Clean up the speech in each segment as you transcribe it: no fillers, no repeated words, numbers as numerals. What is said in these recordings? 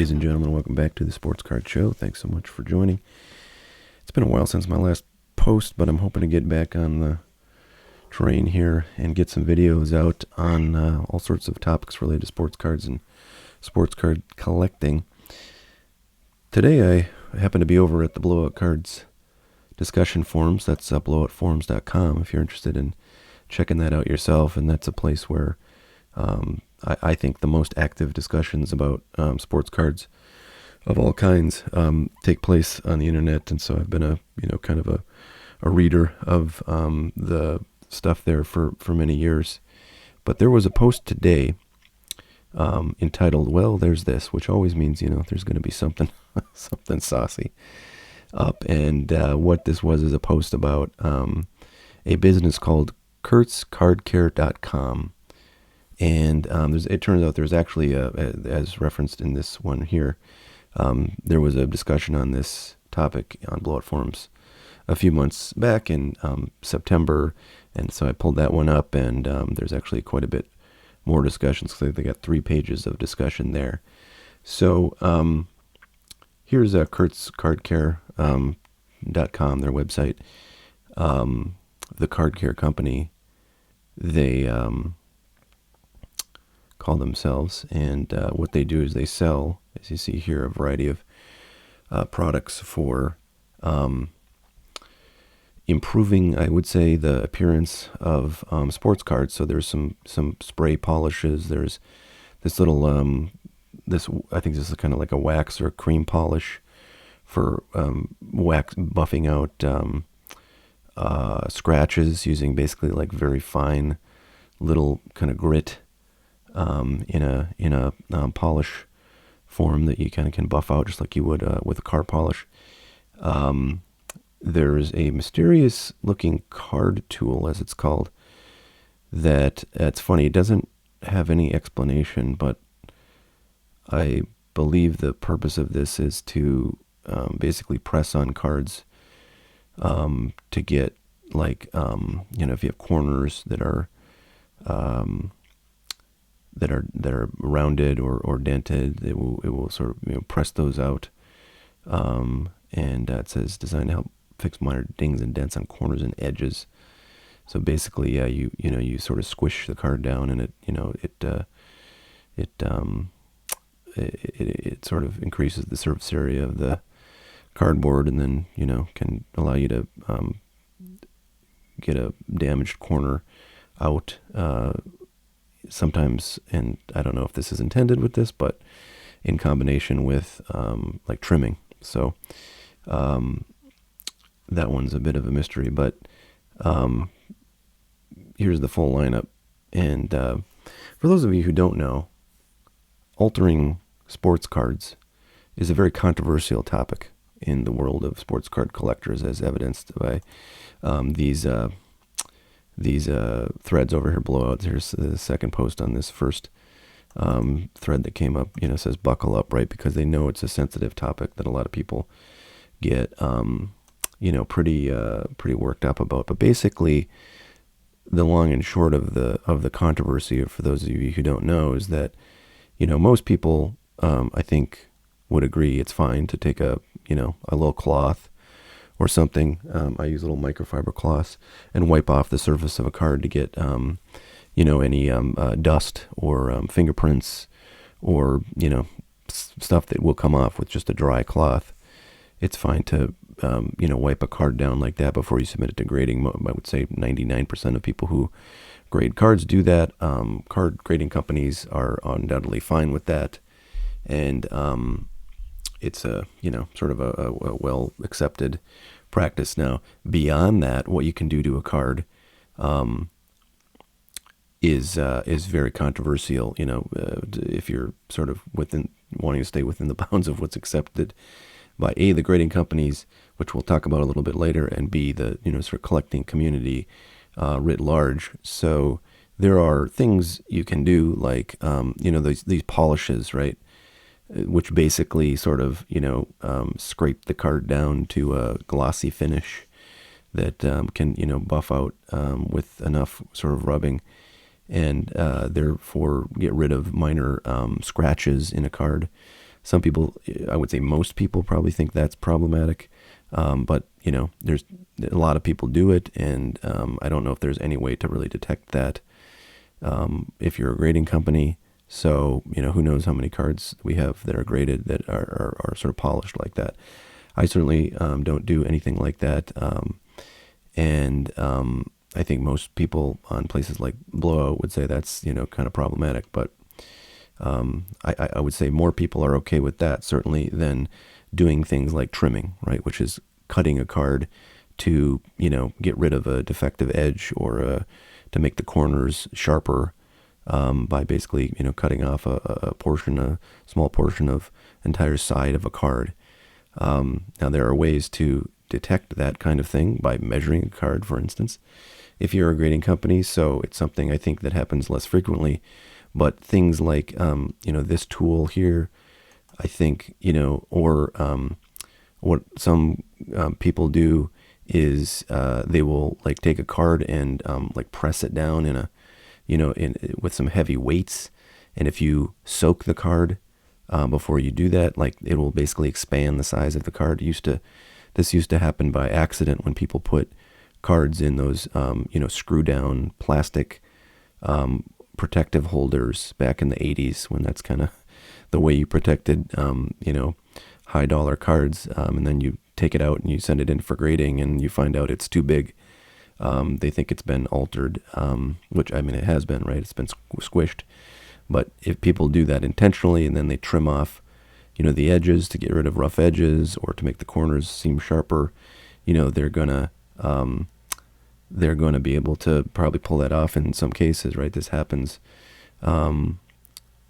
Ladies and gentlemen, welcome back to the Sports Card Show. Thanks so much for joining. It's been a while since my last post, but I'm hoping to get back on the train here and get some videos out on all sorts of topics related to sports cards and sports card collecting. Today I happen to be over at the Blowout Cards discussion forums. That's blowoutforums.com if you're interested in checking that out yourself, and that's a place where I think the most active discussions about sports cards of all kinds take place on the internet, and so I've been a reader of the stuff there for many years. But there was a post today entitled "Well, There's This," which always means there's going to be something something saucy up, and what this was is a post about a business called kurtzcardcare.com. And it turns out there's actually, as referenced in this one here, there was a discussion on this topic on Blowout Forums a few months back in September, and so I pulled that one up, and there's actually quite a bit more discussions, because they got 3 pages of discussion there. So here's kurtzcardcare.com, their website. The card care company, they call themselves, and what they do is they sell, as you see here, a variety of products for improving, I would say, the appearance of sports cards. So there's some spray polishes. There's this little this, I think this is kind of like a wax or a cream polish for buffing out scratches using basically like very fine little kind of grit in a polish form that you kind of can buff out just like you would with a car polish. There's a mysterious looking card tool, as it's called, that it's funny, it doesn't have any explanation, but I believe the purpose of this is to basically press on cards to get, like, if you have corners that are rounded or dented, it will sort of press those out, and it says designed to help fix minor dings and dents on corners and edges. So basically, you sort of squish the card down, and it sort of increases the surface area of the cardboard, and then can allow you to get a damaged corner out sometimes. And I don't know if this is intended with this, but in combination with like trimming. So that one's a bit of a mystery, but here's the full lineup. And for those of you who don't know, altering sports cards is a very controversial topic in the world of sports card collectors, as evidenced by these threads over here below. Here's the second post on this first thread that came up. Says buckle up, right? Because they know it's a sensitive topic that a lot of people get pretty worked up about. But basically, the long and short of the controversy, for those of you who don't know, is that most people I think would agree it's fine to take a little cloth or something. I use little microfiber cloths and wipe off the surface of a card to get any dust or fingerprints or stuff that will come off with just a dry cloth. It's fine to wipe a card down like that before you submit it to grading. I would say 99% of people who grade cards do that. Card grading companies are undoubtedly fine with that, and it's a sort of a well accepted practice. Now, beyond that, what you can do to a card is very controversial. If you're sort of wanting to stay within the bounds of what's accepted by A, the grading companies, which we'll talk about a little bit later, and B, the sort of collecting community writ large. So there are things you can do, like these polishes, right, which basically sort of scrape the card down to a glossy finish that can buff out with enough sort of rubbing, and therefore get rid of minor scratches in a card. Some people, I would say most people probably think that's problematic. But, there's a lot of people do it, and I don't know if there's any way to really detect that if you're a grading company. So, who knows how many cards we have that are graded that are sort of polished like that. I certainly don't do anything like that. And I think most people on places like Blowout would say that's, kind of problematic. But I would say more people are okay with that, certainly, than doing things like trimming, right? Which is cutting a card to, get rid of a defective edge or to make the corners sharper by basically, cutting off a small portion of entire side of a card. Now, there are ways to detect that kind of thing by measuring a card, for instance, if you're a grading company. So it's something I think that happens less frequently. But things like, this tool here, I think, or what some people do is they will like take a card and like press it down with some heavy weights. And if you soak the card before you do that, like it will basically expand the size of the card. This used to happen by accident when people put cards in those, screw down plastic protective holders back in the 80s, when that's kind of the way you protected, high dollar cards. And then you take it out and you send it in for grading and you find out it's too big. They think it's been altered, which, I mean, it has been, right? It's been squished. But if people do that intentionally and then they trim off, the edges to get rid of rough edges or to make the corners seem sharper, they're gonna be able to probably pull that off in some cases, right? This happens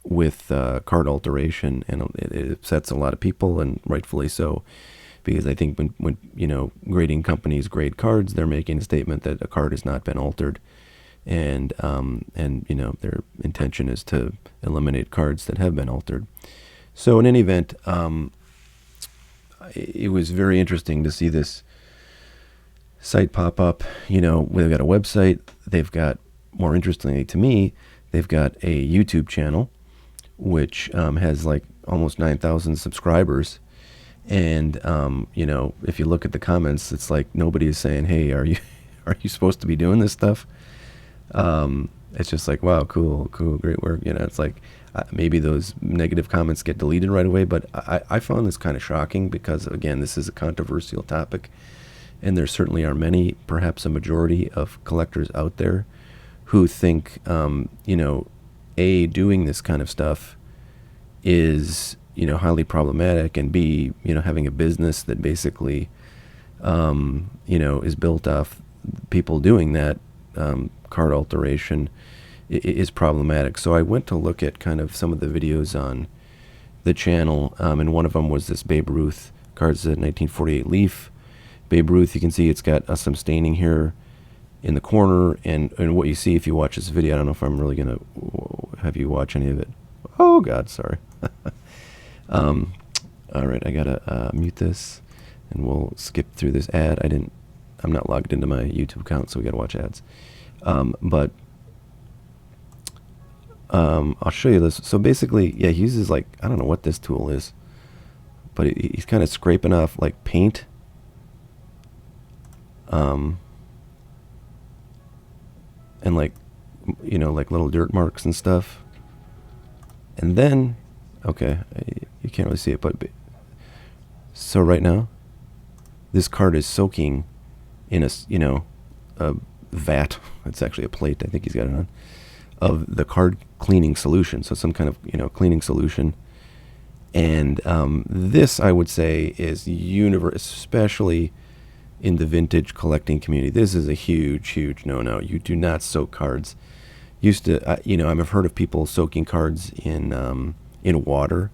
with card alteration, and it upsets a lot of people, and rightfully so, because I think when grading companies grade cards, they're making a statement that a card has not been altered, and their intention is to eliminate cards that have been altered. So in any event, it was very interesting to see this site pop up. They've got a website. They've got, more interestingly to me, they've got a YouTube channel, which has like almost 9,000 subscribers. And, if you look at the comments, it's like nobody is saying, hey, are you supposed to be doing this stuff? It's just like, wow, cool, great work. It's like maybe those negative comments get deleted right away. But I found this kind of shocking because, again, this is a controversial topic. And there certainly are many, perhaps a majority of collectors out there who think, A, doing this kind of stuff is, highly problematic, and B, having a business that basically, is built off people doing that, card alteration, is problematic. So I went to look at kind of some of the videos on the channel, and one of them was this Babe Ruth cards, a 1948 Leaf. Babe Ruth, you can see it's got some staining here in the corner, and what you see if you watch this video, I don't know if I'm really going to have you watch any of it. Oh, God, sorry. All right, I got to mute this, and we'll skip through this ad. I'm not logged into my YouTube account, so we got to watch ads. But I'll show you this. So basically, yeah, he uses like, I don't know what this tool is, but he's kind of scraping off like paint. And like, like little dirt marks and stuff. And then, okay, you can't really see it, but so right now, this card is soaking in a vat. It's actually a plate, I think he's got it on, of the card cleaning solution. So some kind of, cleaning solution. And this, I would say, is especially in the vintage collecting community. This is a huge no-no. You do not soak cards. I've heard of people soaking cards in water,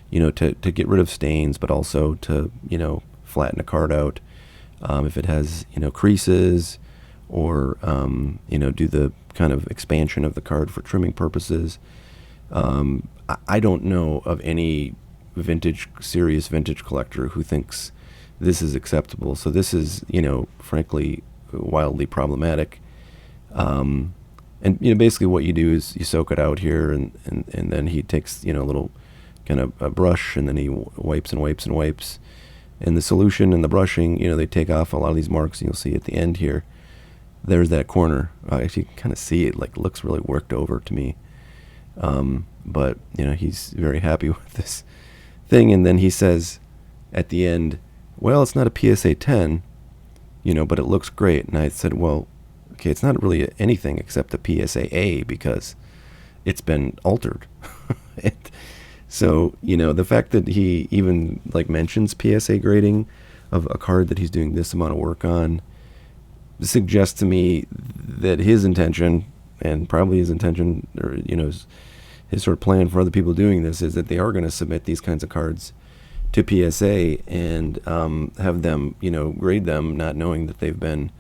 to get rid of stains, but also to, flatten a card out if it has, creases, or, do the kind of expansion of the card for trimming purposes. I don't know of any serious vintage collector who thinks this is acceptable. So this is, frankly, wildly problematic. And basically what you do is you soak it out here, and then he takes, a little kind of a brush, and then he wipes and wipes and wipes. And the solution and the brushing, they take off a lot of these marks, and you'll see at the end here, there's that corner. I actually kind of see it, like, looks really worked over to me. But, he's very happy with this thing. And then he says at the end, well, it's not a PSA 10, but it looks great. And I said, well, okay, it's not really anything except a PSA A because it's been altered. So, the fact that he even like mentions PSA grading of a card that he's doing this amount of work on suggests to me that his intention, and probably his intention, or, his sort of plan for other people doing this, is that they are going to submit these kinds of cards to PSA and have them, grade them, not knowing that they've been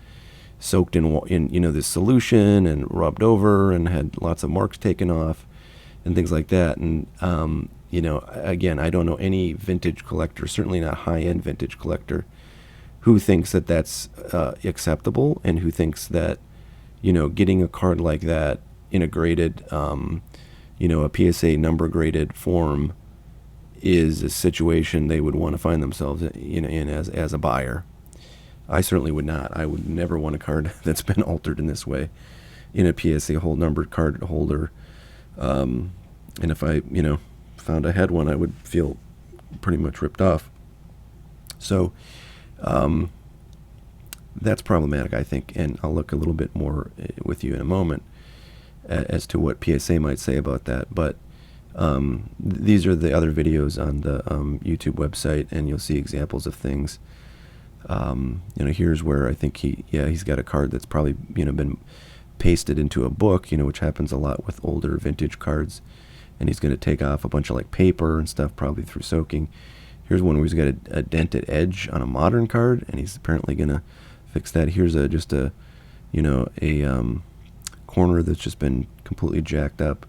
soaked in this solution and rubbed over and had lots of marks taken off and things like that. And again, I don't know any vintage collector, certainly not high-end vintage collector, who thinks that that's acceptable, and who thinks that getting a card like that in a graded a PSA number graded form is a situation they would want to find themselves in as a buyer. I certainly would not. I would never want a card that's been altered in this way in a PSA whole numbered card holder. And if I, found I had one, I would feel pretty much ripped off. So that's problematic, I think, and I'll look a little bit more with you in a moment as to what PSA might say about that. But these are the other videos on the YouTube website, and you'll see examples of things. Here's where I think he's got a card that's probably been pasted into a book, which happens a lot with older vintage cards, and he's going to take off a bunch of like paper and stuff, probably through soaking. Here's one where he's got a dented edge on a modern card, and he's apparently going to fix that. Here's just a corner that's just been completely jacked up,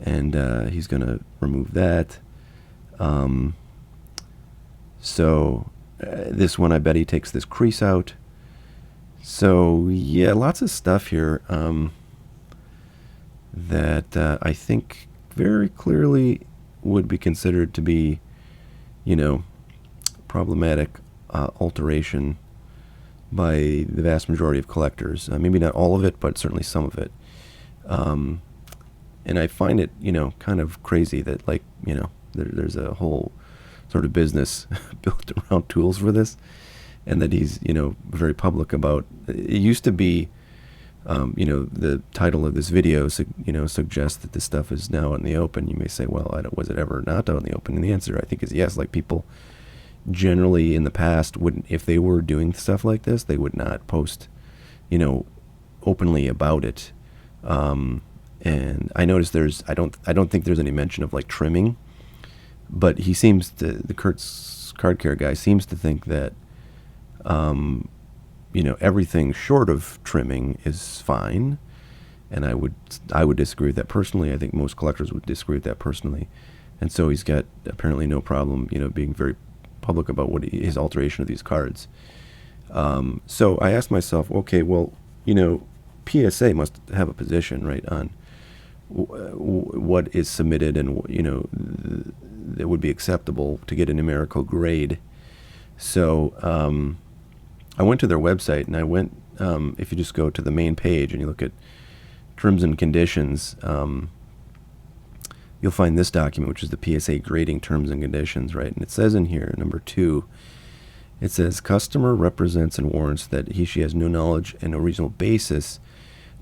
and he's going to remove that. This one, I bet he takes this crease out. So yeah, lots of stuff here that I think very clearly would be considered to be, problematic alteration by the vast majority of collectors. Maybe not all of it, but certainly some of it. And I find it, kind of crazy that, there's a whole sort of business built around tools for this, and that he's, very public about. It used to be, the title of this video, suggests that this stuff is now out in the open. You may say, well, was it ever not out in the open? And the answer, I think, is yes. Like, people generally in the past wouldn't, if they were doing stuff like this, they would not post, openly about it. And I noticed I don't think there's any mention of like trimming, but he seems to, the Kurtz Card Care guy seems to think that, everything short of trimming is fine. And I would disagree with that personally. I think most collectors would disagree with that personally. And so he's got apparently no problem, being very public about what his alteration of these cards. So I asked myself, okay, well, PSA must have a position, right, on what is submitted and, that would be acceptable to get a numerical grade. So I went to their website, and I went, if you just go to the main page and you look at terms and conditions, you'll find this document, which is the PSA grading terms and conditions, right? And it says in here, number 2, it says, customer represents and warrants that she has no knowledge and no reasonable basis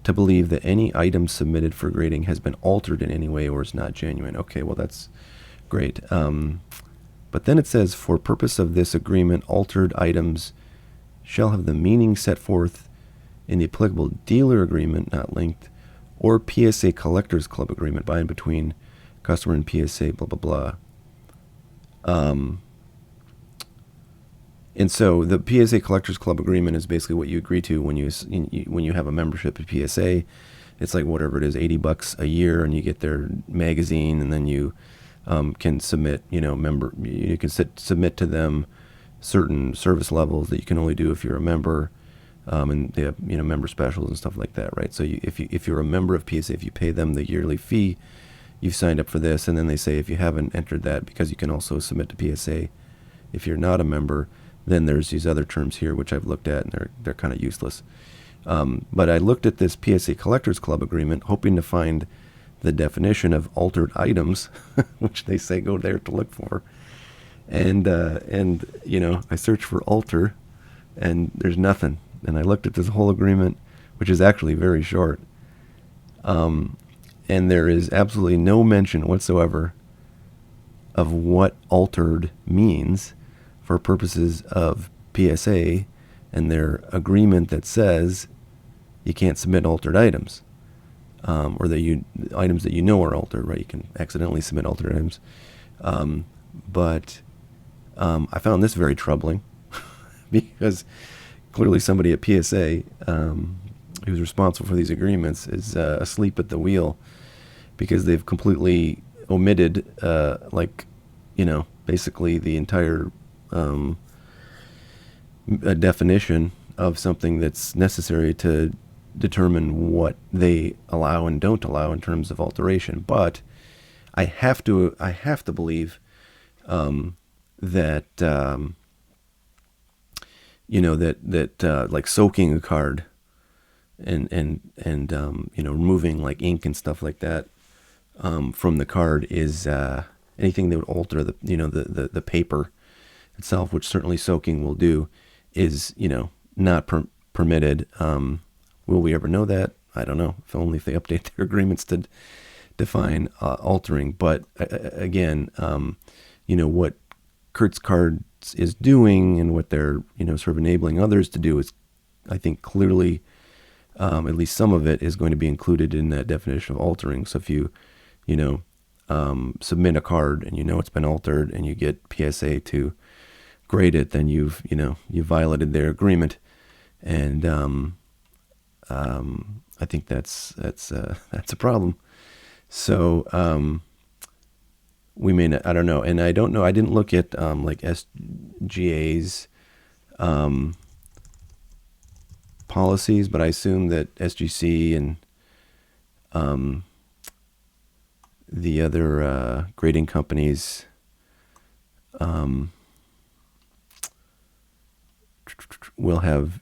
to believe that any item submitted for grading has been altered in any way or is not genuine. Okay, well, that's great. But then it says, for purpose of this agreement, altered items shall have the meaning set forth in the applicable dealer agreement, not linked, or PSA Collectors Club agreement by and between customer and PSA, blah, blah, blah. And so the PSA Collectors Club agreement is basically what you agree to when you have a membership at PSA. It's like whatever it is, $80 a year, and you get their magazine, and then you can submit, submit to them certain service levels that you can only do if you're a member, and they have member specials and stuff like that, right? So if you're a member of PSA, if you pay them the yearly fee, you've signed up for this, and then they say if you haven't entered that, because you can also submit to PSA if you're not a member, then there's these other terms here which I've looked at, and they're kind of useless. But I looked at this PSA Collectors Club agreement, hoping to find the definition of altered items, which they say go there to look for. And I searched for alter, and there's nothing. And I looked at this whole agreement, which is actually very short, and there is absolutely no mention whatsoever of what altered means for purposes of PSA and their agreement that says you can't submit altered items, or items that are altered, right? You can accidentally submit altered items. But I found this very troubling because clearly somebody at PSA who's responsible for these agreements is asleep at the wheel, because they've completely omitted, basically the entire a definition of something that's necessary to determine what they allow and don't allow in terms of alteration. But I have to believe that like soaking a card and removing like ink and stuff like that from the card is anything that would alter the paper itself, which certainly soaking will do, is not permitted. Will we ever know that? I don't know. If only if they update their agreements to define altering. But again, what Kurt's Cards is doing and what they're sort of enabling others to do is, I think, clearly, at least some of it is going to be included in that definition of altering. So if you submit a card and it's been altered and you get PSA to grade it, then you've violated their agreement, and I think that's a problem. So we may not, I don't know, and I don't know. I didn't look at like SGA's policies, but I assume that SGC and the other grading companies will have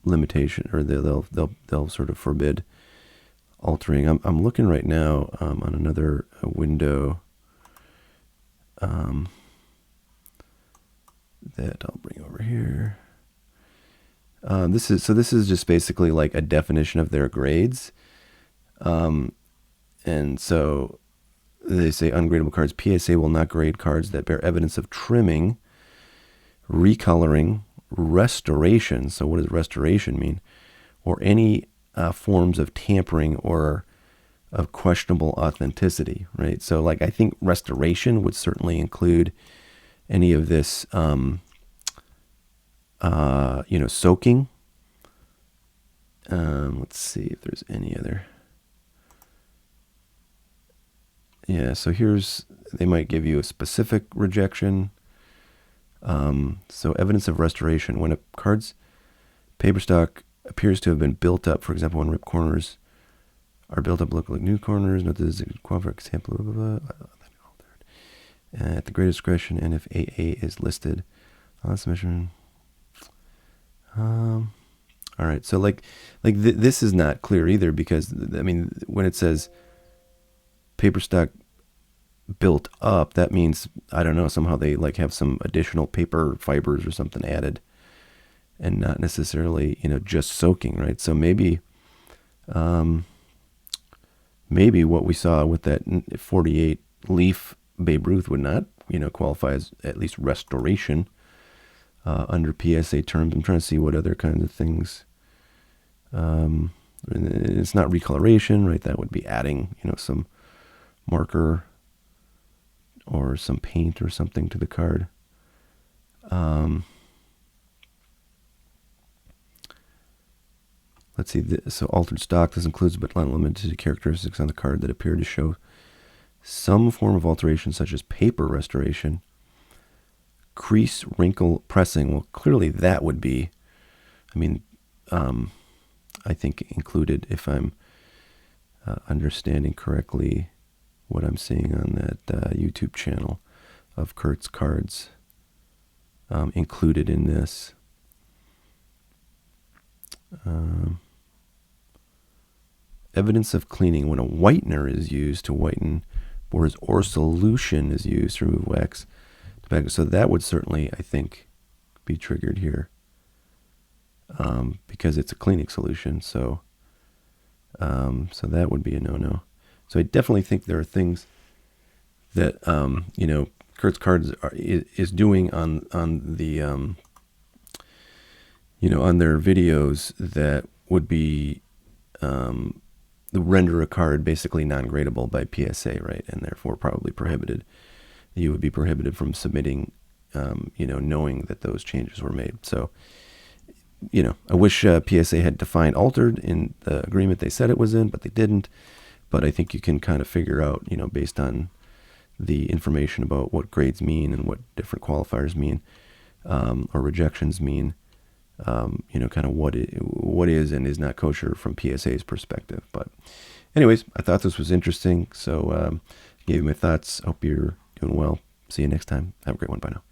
limitation, or they'll sort of forbid altering. I'm looking right now on another window that I'll bring over here. This is just basically like a definition of their grades. And so they say ungradable cards. PSA will not grade cards that bear evidence of trimming, recoloring, restoration. So what does restoration mean? Or any forms of tampering or of questionable authenticity, right? So like, I think restoration would certainly include any of this, soaking. Let's see if there's any other. Yeah, so they might give you a specific rejection. So evidence of restoration: when a card's paper stock appears to have been built up, for example, when ripped corners are built up look like new corners, note that this is a qualified example, blah, blah, blah, at the great discretion, and if AA is listed on submission. All right, so this is not clear either, because I mean, when it says paper stock built up, that means, I don't know, somehow they like have some additional paper fibers or something added, and not necessarily just soaking, right? So maybe what we saw with that 48 leaf Babe Ruth would not qualify as at least restoration under PSA terms. I'm trying to see what other kinds of things. It's not recoloration, right? That would be adding some marker or some paint or something to the card. Let's see. So altered stock, this includes but not limited to characteristics on the card that appear to show some form of alteration, such as paper restoration, crease, wrinkle, pressing. Well, clearly that would be, I think, included, if I'm understanding correctly. what I'm seeing on that YouTube channel of Kurt's cards included in this. Evidence of cleaning when a whitener is used to whiten boards or solution is used to remove wax, tobacco. So that would certainly, I think, be triggered here because it's a cleaning solution. So that would be a no-no. So I definitely think there are things that Kurt's cards is doing on the on their videos that would be render a card basically non-gradable by PSA, right? And therefore probably prohibited. You would be prohibited from submitting, knowing that those changes were made. So, I wish PSA had defined altered in the agreement they said it was in, but they didn't. But I think you can kind of figure out, based on the information about what grades mean and what different qualifiers mean, or rejections mean, kind of what is and is not kosher from PSA's perspective. But anyways, I thought this was interesting. So gave you my thoughts. Hope you're doing well. See you next time. Have a great one. Bye now.